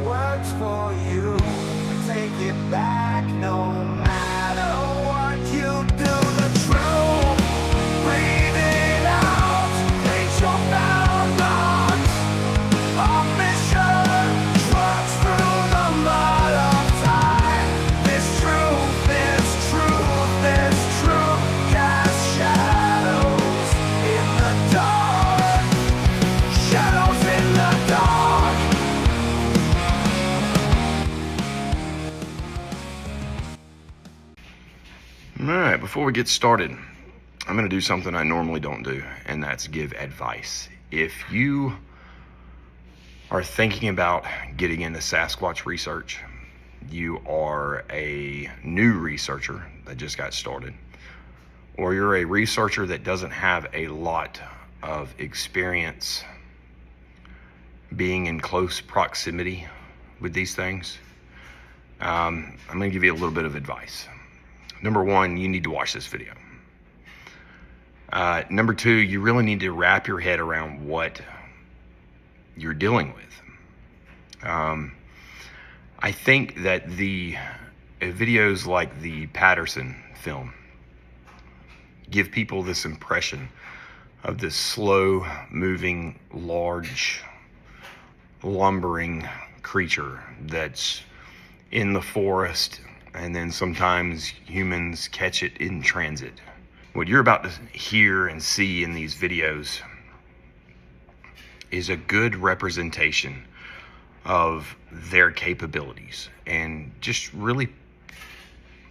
works for you. Take it back, no matter what you do. The truth, breathe it out, face your boundaries. Our mission trudge through the mud of time. This truth casts shadows in the dark. Shadows in the dark. Alright, before we get started, I'm going to do something I normally don't do, and that's give advice. If you are thinking about getting into Sasquatch research, you are a new researcher that just got started, or you're a researcher that doesn't have a lot of experience being in close proximity with these things, I'm going to give you a little bit of advice. Number one, you need to watch this video. Number two, you really need to wrap your head around what you're dealing with. I think that the videos like the Patterson film give people this impression of this slow moving, large, lumbering creature that's in the forest, and then sometimes humans catch it in transit. What you're about to hear and see in these videos is a good representation of their capabilities. And just really,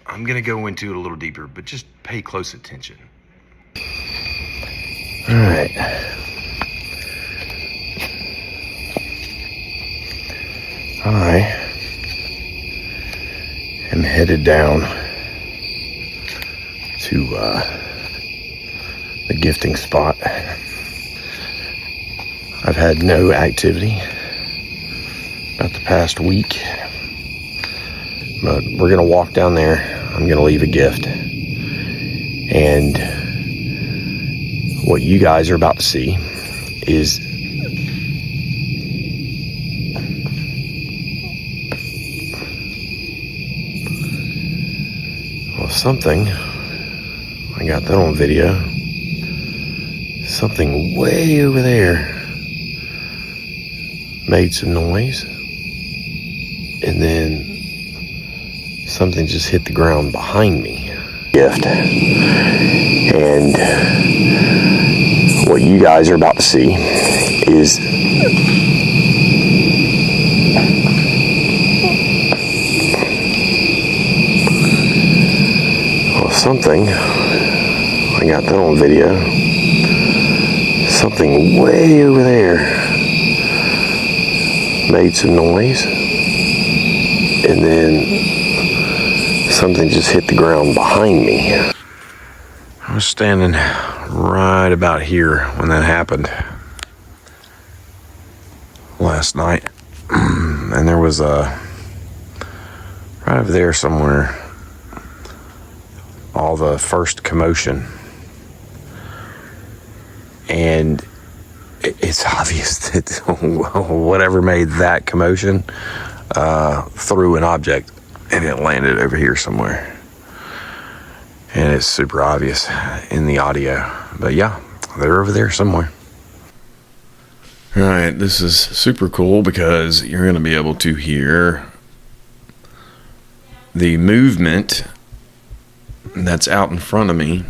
I'm gonna go into it a little deeper, but just pay close attention. All right. I am headed down to the gifting spot. I've had no activity about the past week, but we're gonna walk down there. I'm gonna leave a gift, and what you guys are about to see is something. I got that on video. Something way over there made some noise, and then something just hit the ground behind me. Gift. And what you guys are about to see is something. I got that on video. Something way over there made some noise, and then something just hit the ground behind me. I was standing right about here when that happened last night, and there was a right over there somewhere, all the first commotion, and it's obvious that whatever made that commotion threw an object, and it landed over here somewhere, and it's super obvious in the audio, but yeah, they're over there somewhere. All right, this is super cool because you're going to be able to hear the movement that's out in front of me,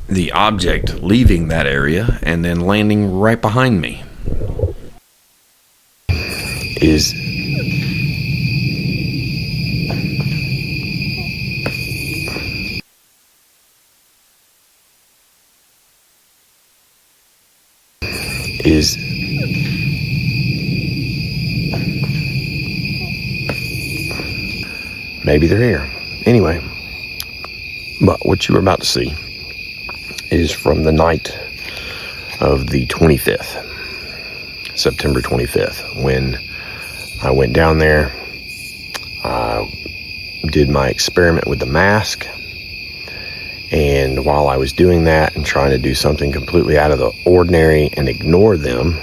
the object leaving that area and then landing right behind me. Is maybe they're here. Anyway, but what you were about to see is from the night of the 25th, September 25th, when I went down there, did my experiment with the mask, and while I was doing that and trying to do something completely out of the ordinary and ignore them,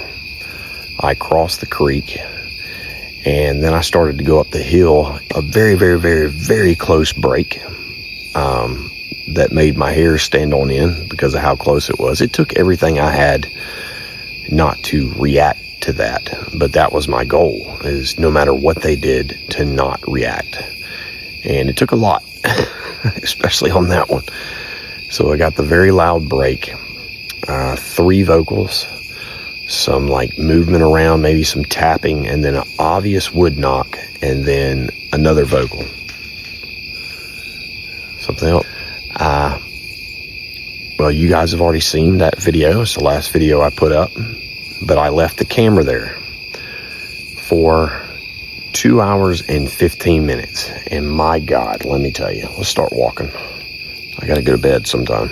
I crossed the creek And then I started to go up the hill, a very, very, very, very close break that made my hair stand on end because of how close it was. It took everything I had not to react to that, but that was my goal, is no matter what they did, to not react. And it took a lot, especially on that one. So I got the very loud break, 3 vocals, some like movement around, maybe some tapping, and then an obvious wood knock, and then another vocal. Something else. Well, you guys have already seen that video. It's the last video I put up, but I left the camera there for 2 hours and 15 minutes. And my God, let me tell you, let's start walking. I gotta go to bed sometime.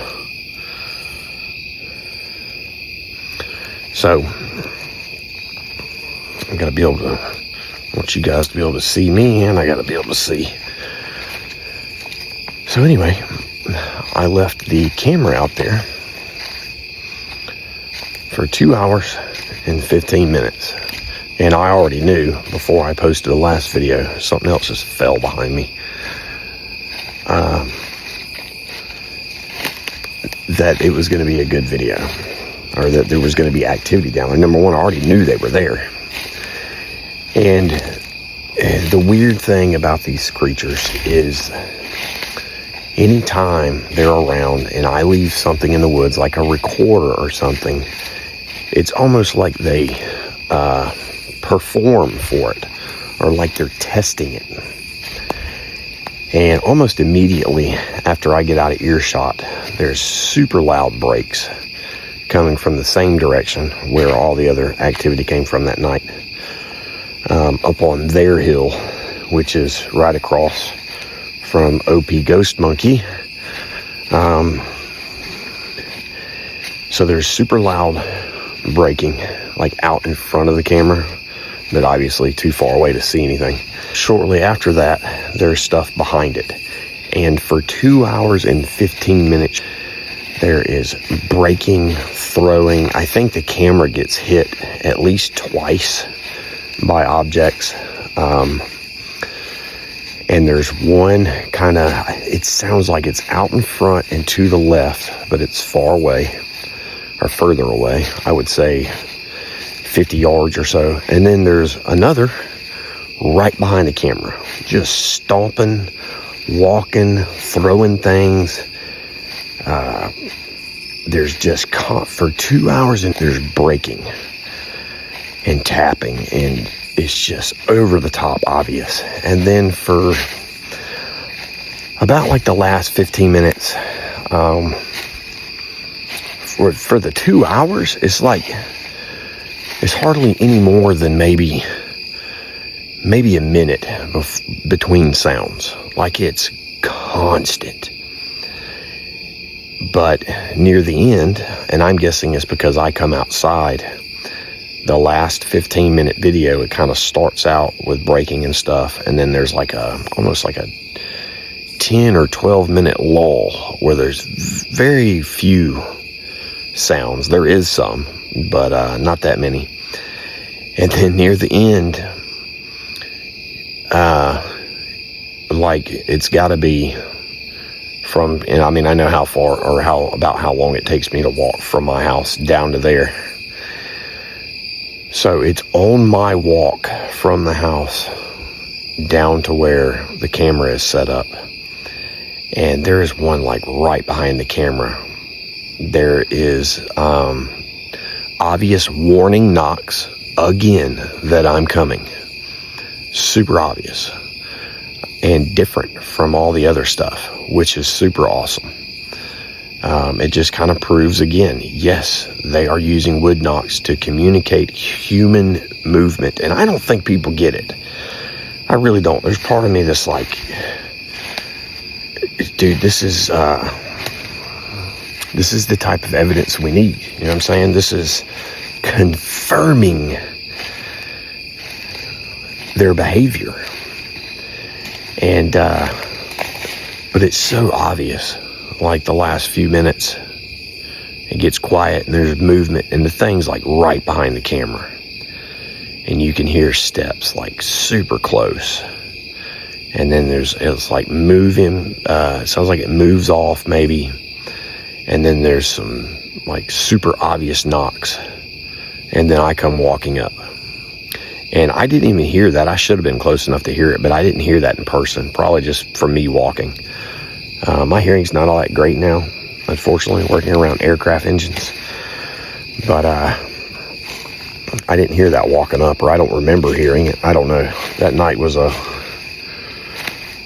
So, I gotta be able to, I want you guys to be able to see me, and I gotta be able to see. So anyway, I left the camera out there for 2 hours and 15 minutes. And I already knew before I posted the last video, something else just fell behind me. That it was going to be a good video, or that there was going to be activity down there. Number one, I already knew they were there. And the weird thing about these creatures is anytime they're around and I leave something in the woods, like a recorder or something, it's almost like they perform for it, or like they're testing it. And almost immediately after I get out of earshot, there's super loud breaks coming from the same direction where all the other activity came from that night, up on their hill, which is right across from OP Ghost Monkey. So there's super loud breaking, like out in front of the camera, but obviously too far away to see anything. Shortly after that, there's stuff behind it. And for 2 hours and 15 minutes, there is breaking, throwing. I think the camera gets hit at least twice by objects. And there's one kind of, it sounds like it's out in front and to the left, but it's far away, or further away. I would say 50 yards or so. And then there's another right behind the camera, just stomping, walking, throwing things. There's just for 2 hours, and there's breaking and tapping, and it's just over the top obvious. And then for about like the last 15 minutes, for the 2 hours, it's like, it's hardly any more than maybe a minute between sounds. Like, it's constant. But near the end, and I'm guessing it's because I come outside, the last 15-minute video, it kind of starts out with breaking and stuff, and then there's like almost like a 10 or 12-minute lull where there's very few sounds. There is some, but not that many. And then near the end, like, it's got to be from, and I mean, I know how far, or about how long it takes me to walk from my house down to there. So it's on my walk from the house down to where the camera is set up. And there is one like right behind the camera. There is obvious warning knocks again that I'm coming. Super obvious. And different from all the other stuff, which is super awesome. It just kind of proves again, yes, they are using wood knocks to communicate human movement. And I don't think people get it. I really don't. There's part of me that's like, dude, this is the type of evidence we need. You know what I'm saying? This is confirming their behavior. And, but it's so obvious. Like the last few minutes, it gets quiet and there's movement, and the thing's like right behind the camera. and you can hear steps like super close. And then it's like moving, it sounds like it moves off maybe. And then there's some like super obvious knocks. And then I come walking up. And I didn't even hear that. I should have been close enough to hear it, but I didn't hear that in person, probably just from me walking. My hearing's not all that great now, unfortunately, working around aircraft engines. But I didn't hear that walking up, or I don't remember hearing it. I don't know. That night was I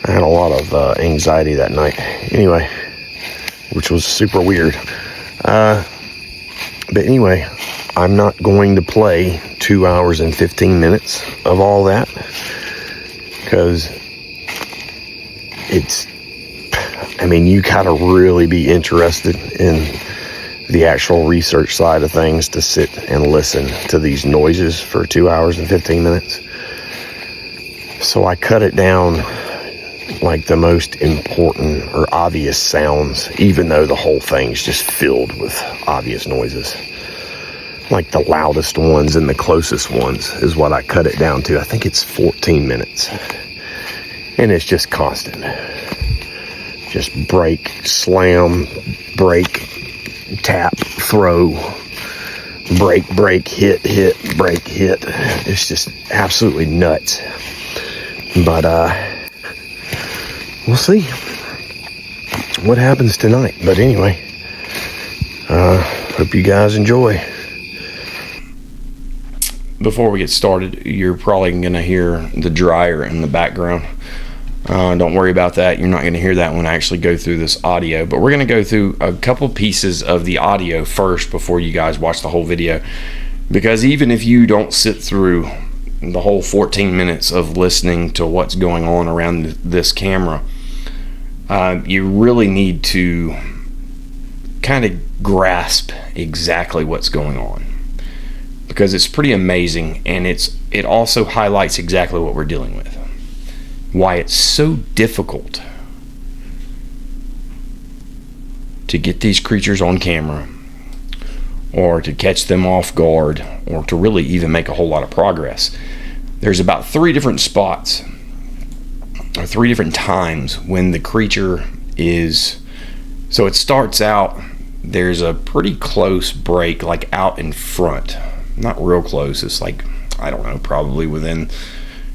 had a lot of anxiety that night. Anyway, which was super weird. But anyway, I'm not going to play 2 hours and 15 minutes of all that, because you gotta really be interested in the actual research side of things to sit and listen to these noises for 2 hours and 15 minutes. So I cut it down like the most important or obvious sounds, even though the whole thing's just filled with obvious noises. Like the loudest ones and the closest ones is what I cut it down to. I think it's 14 minutes. And it's just constant. Just break, slam, break, tap, throw, break, hit, break, hit. It's just absolutely nuts. But we'll see what happens tonight. But anyway, hope you guys enjoy. Before we get started, you're probably going to hear the dryer in the background. Don't worry about that. You're not going to hear that when I actually go through this audio. But we're going to go through a couple pieces of the audio first before you guys watch the whole video. Because even if you don't sit through the whole 14 minutes of listening to what's going on around this camera, you really need to kind of grasp exactly what's going on. Because it's pretty amazing, and it also highlights exactly what we're dealing with. Why it's so difficult to get these creatures on camera, or to catch them off guard, or to really even make a whole lot of progress. There's about 3 different spots, or 3 different times when the creature is... So it starts out, there's a pretty close break, like out in front. Not real close, it's like, I don't know, probably within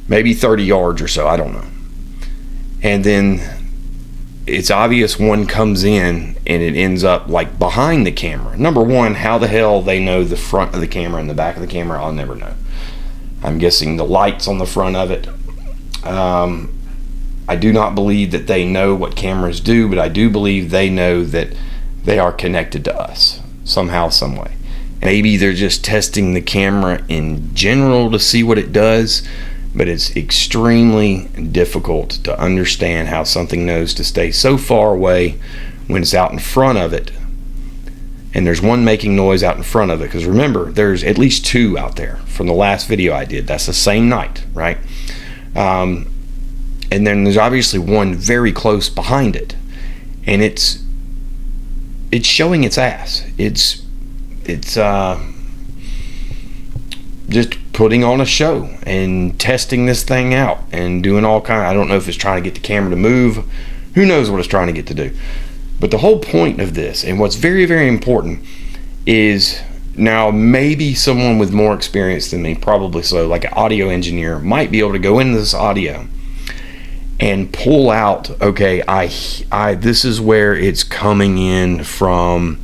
maybe 30 yards or so, I don't know. And then it's obvious one comes in and it ends up like behind the camera. Number one, how the hell they know the front of the camera and the back of the camera, I'll never know. I'm guessing the light's on the front of it. I do not believe that they know what cameras do, but I do believe they know that they are connected to us somehow, some way. Maybe they're just testing the camera in general to see what it does, but it's extremely difficult to understand how something knows to stay so far away when it's out in front of it. And there's one making noise out in front of it, because remember, there's at least 2 out there from the last video I did. That's the same night, right? And then there's obviously one very close behind it, and it's showing its ass. It's just putting on a show and testing this thing out and doing all kind of, I don't know if it's trying to get the camera to move. Who knows what it's trying to get to do. But the whole point of this, and what's very, very important, is now maybe someone with more experience than me, probably so, like an audio engineer, might be able to go into this audio and pull out, okay, this is where it's coming in from,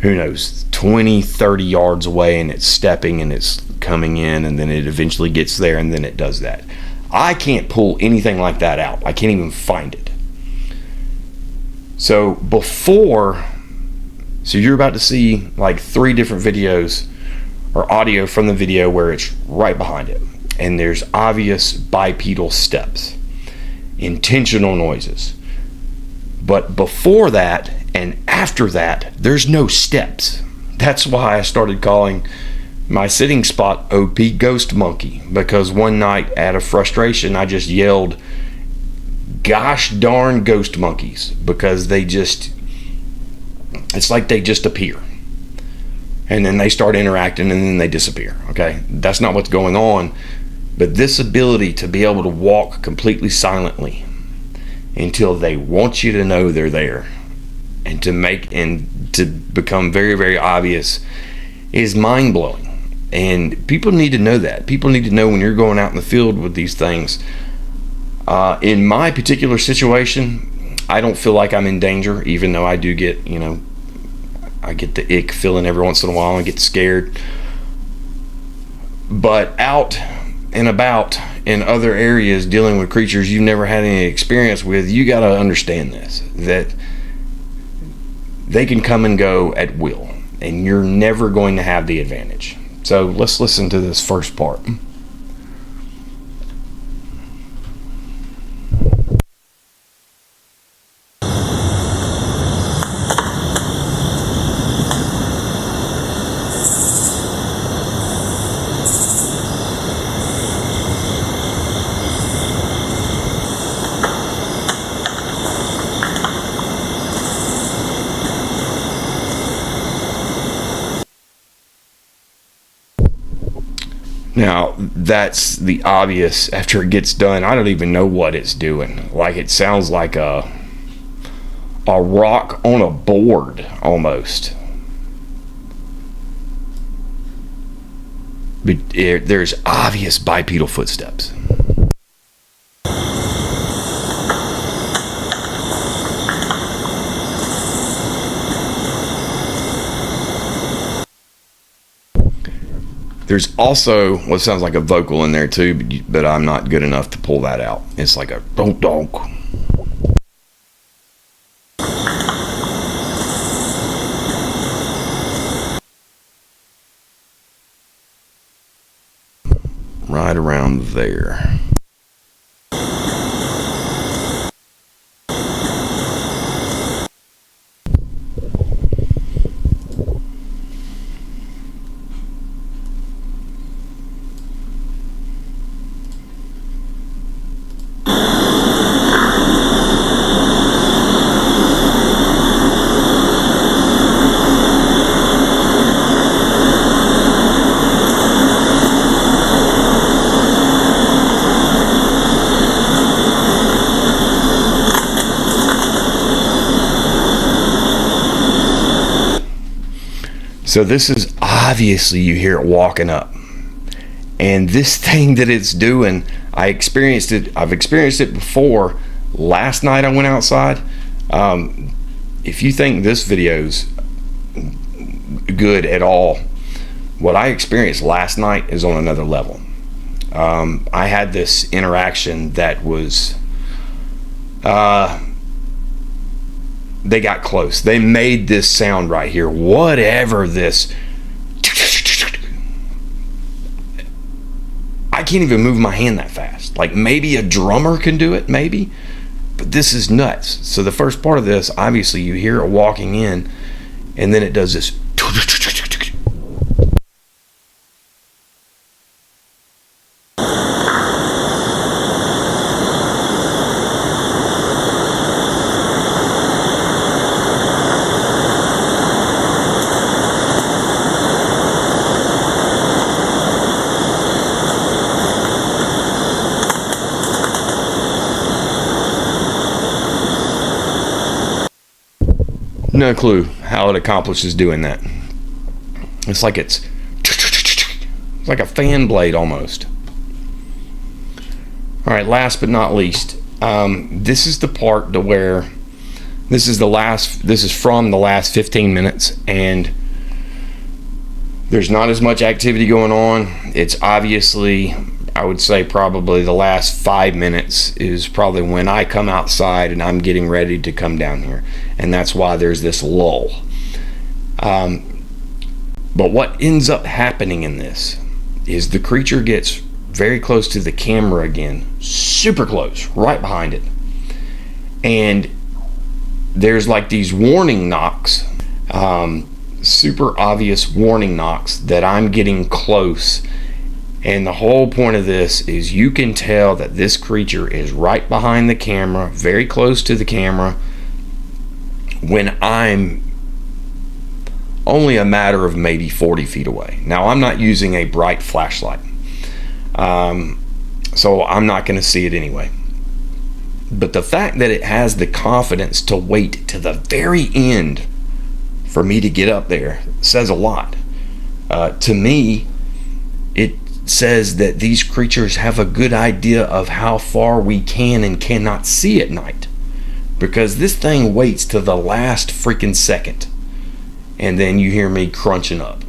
who knows, 20, 30 yards away, and it's stepping and it's coming in, and then it eventually gets there, and then it does that. I can't pull anything like that out. I can't even find it. So you're about to see like 3 different videos or audio from the video where it's right behind it, and there's obvious bipedal steps, intentional noises. But before that and after that, there's no steps. That's why I started calling my sitting spot OP Ghost Monkey, because one night out of frustration I just yelled, gosh darn ghost monkeys, because it's like they just appear. and then they start interacting, and then they disappear. Okay, that's not what's going on. But this ability to be able to walk completely silently until they want you to know they're there, and to become very, very obvious, is mind-blowing. And people need to know that. People need to know when you're going out in the field with these things. In my particular situation, I don't feel like I'm in danger, even though I do get, I get the ick feeling every once in a while and get scared. But out and about in other areas dealing with creatures you've never had any experience with, you got to understand this, that they can come and go at will, and you're never going to have the advantage. So let's listen to this first part. Now, that's the obvious. After it gets done, I don't even know what it's doing. Like, it sounds like a rock on a board, almost. But there's obvious bipedal footsteps. There's also what sounds like a vocal in there too, but I'm not good enough to pull that out. It's like a donk donk. Right around there. So this is obviously, you hear it walking up, and this thing that it's doing, I've experienced it before. Last night I went outside. If you think this video's good at all, what I experienced last night is on another level. I had this interaction that was they got close. They made this sound right here. Whatever this, I can't even move my hand that fast. Like, maybe a drummer can do it, maybe, but this is nuts. So the first part of this, obviously you hear it walking in, and then it does this. No clue how it accomplishes doing that. It's like it's like a fan blade almost. All right, last but not least, this is the part to where this is from the last 15 minutes, and there's not as much activity going on. It's obviously, I would say probably the last 5 minutes is probably when I come outside and I'm getting ready to come down here, and that's why there's this lull. But what ends up happening in this is the creature gets very close to the camera again, super close, right behind it, and there's like these warning knocks, super obvious warning knocks that I'm getting close. And the whole point of this is you can tell that this creature is right behind the camera, very close to the camera, when I'm only a matter of maybe 40 feet away. Now, I'm not using a bright flashlight, so I'm not going to see it anyway. But the fact that it has the confidence to wait to the very end for me to get up there says a lot. To me, it says that these creatures have a good idea of how far we can and cannot see at night, because this thing waits to the last freaking second, and then you hear me crunching up.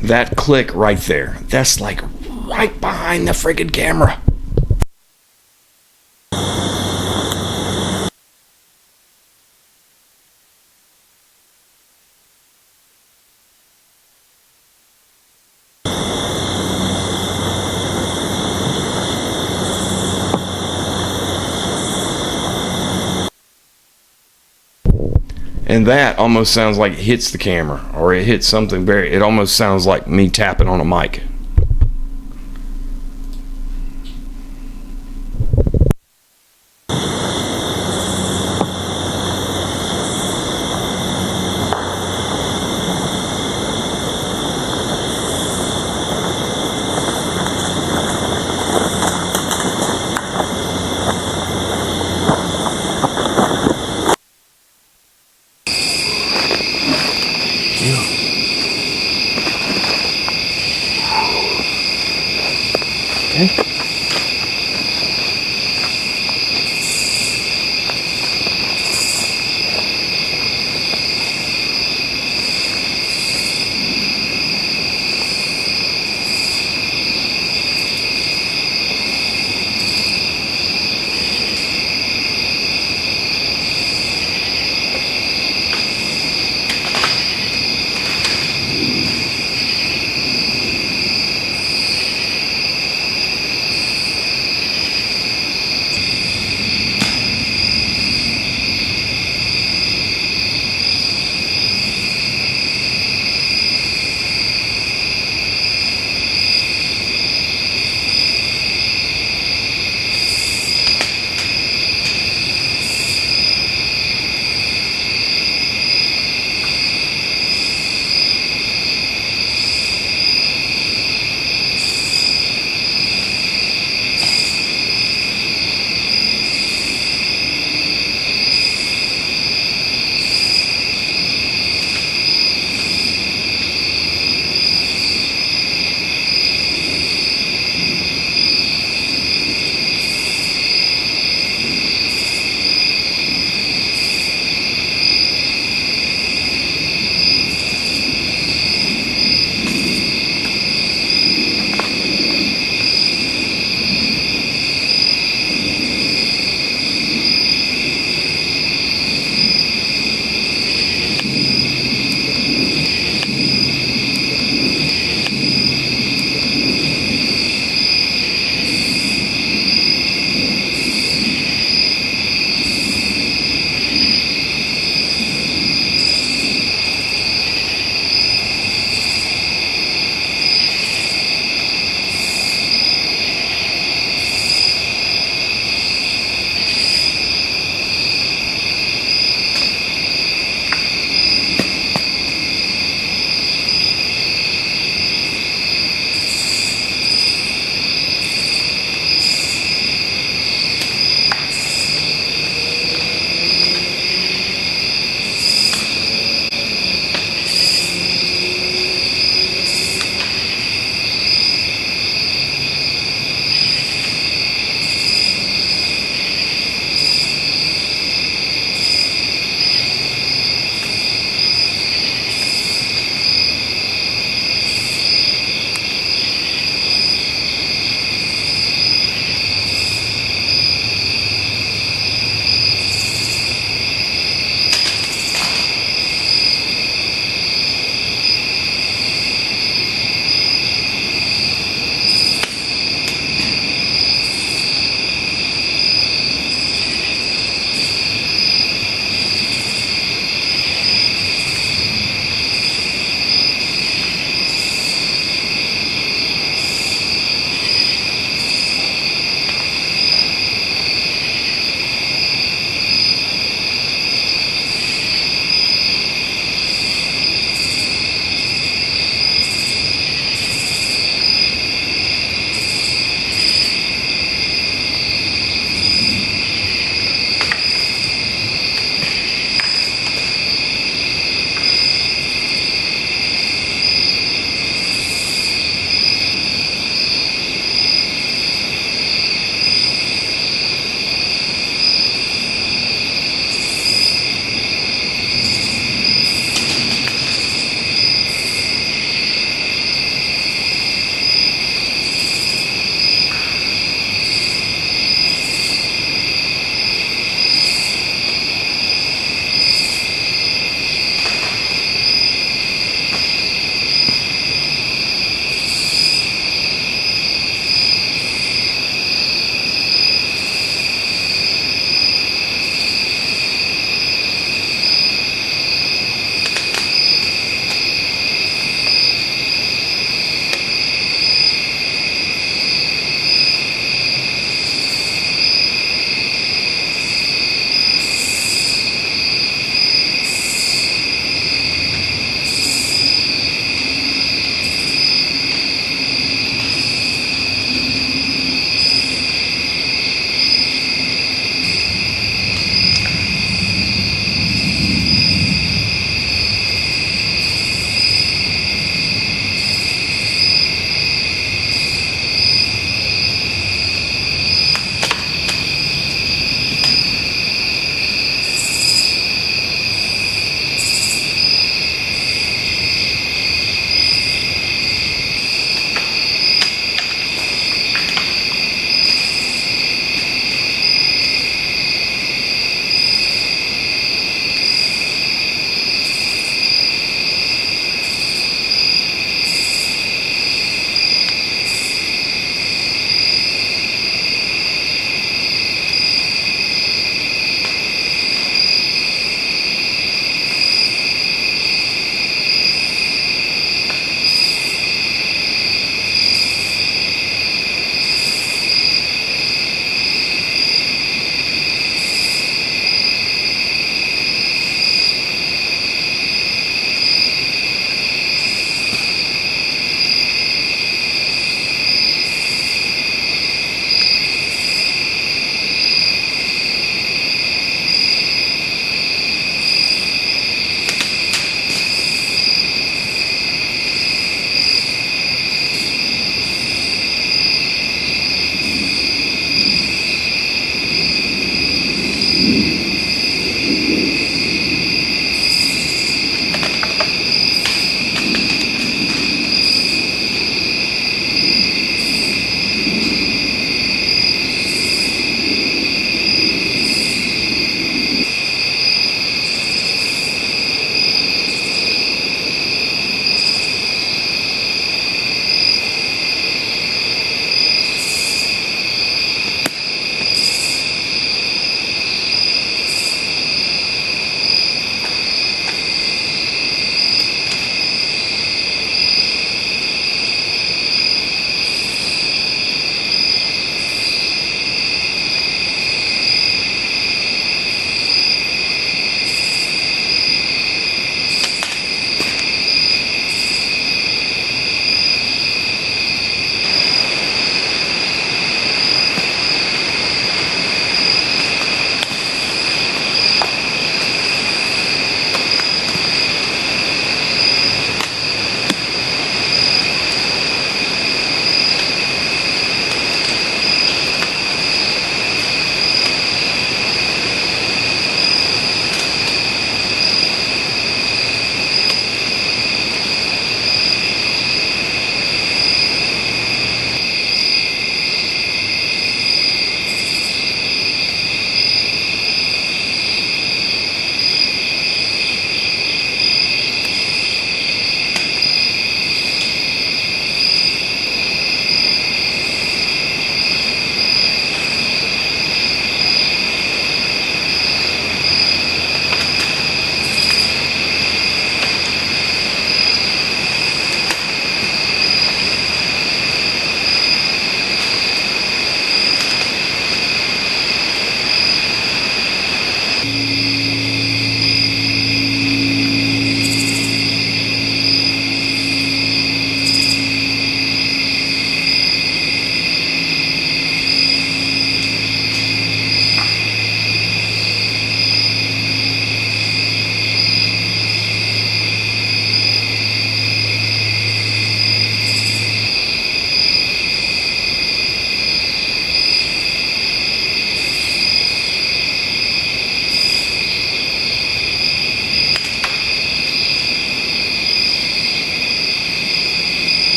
That click right there, that's like right behind the freaking camera. And that almost sounds like it hits the camera, or it hits something it almost sounds like me tapping on a mic.